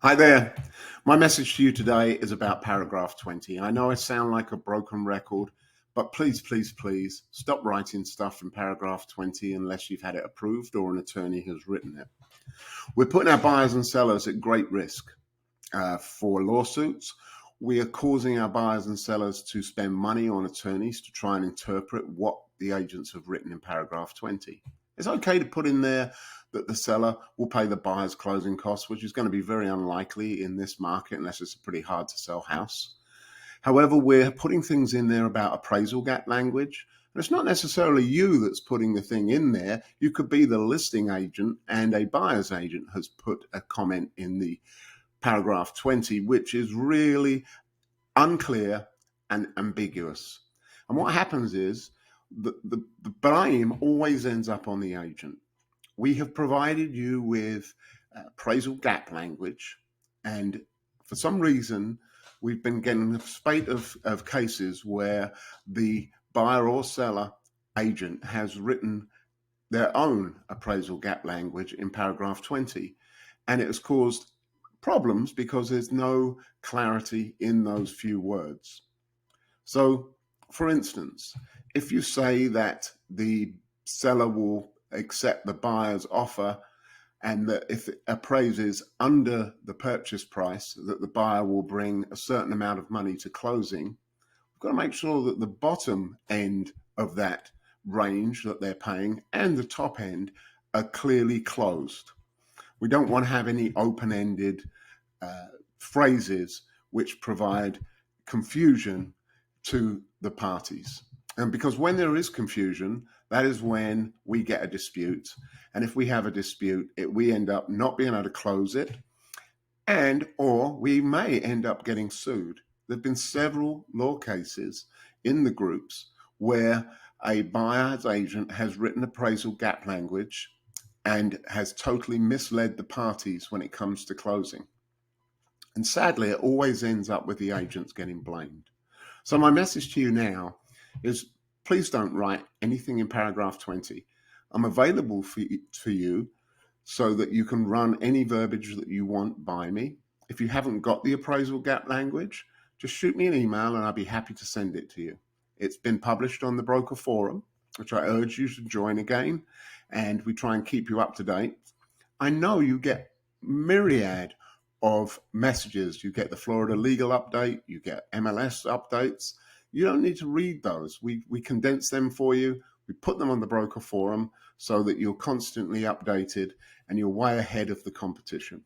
Hi there. My message to you today is about paragraph 20. I know I sound like a broken record, but please, please, please stop writing stuff in paragraph 20 unless you've had it approved or an attorney has written it. We're putting our buyers and sellers at great risk for lawsuits. We are causing our buyers and sellers to spend money on attorneys to try and interpret what the agents have written in paragraph 20. It's okay to put in there that the seller will pay the buyer's closing costs, which is going to be very unlikely in this market unless it's a pretty hard to sell house. However, we're putting things in there about appraisal gap language. And it's not necessarily you that's putting the thing in there. You could be the listing agent, and a buyer's agent has put a comment in the paragraph 20, which is really unclear and ambiguous. And what happens is the blame always ends up on the agent. We have provided you with appraisal gap language, and for some reason, we've been getting a spate of cases where the buyer or seller agent has written their own appraisal gap language in paragraph 20, and it has caused problems because there's no clarity in those few words. So, for instance, if you say that the seller will accept the buyer's offer and that if it appraises under the purchase price, that the buyer will bring a certain amount of money to closing, we've got to make sure that the bottom end of that range that they're paying and the top end are clearly closed. We don't want to have any open-ended phrases which provide confusion to the parties. And because when there is confusion, that is when we get a dispute. And if we have a dispute, we end up not being able to close it, and or we may end up getting sued. There have been several law cases in the groups where a buyer's agent has written appraisal gap language and has totally misled the parties when it comes to closing. And sadly, it always ends up with the agents getting blamed. So my message to you now is please don't write anything in paragraph 20. I'm available for you so that you can run any verbiage that you want by me. If you haven't got the appraisal gap language, just shoot me an email and I'll be happy to send it to you. It's been published on the Broker Forum, which I urge you to join again, and we try and keep you up to date. I know you get myriad of messages. You get the Florida legal update, you get MLS updates. You don't need to read those. We condense them for you. We put them on the Broker Forum so that you're constantly updated and you're way ahead of the competition.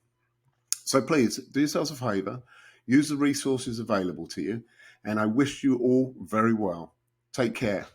So please do yourselves a favor, use the resources available to you, and I wish you all very well. Take care.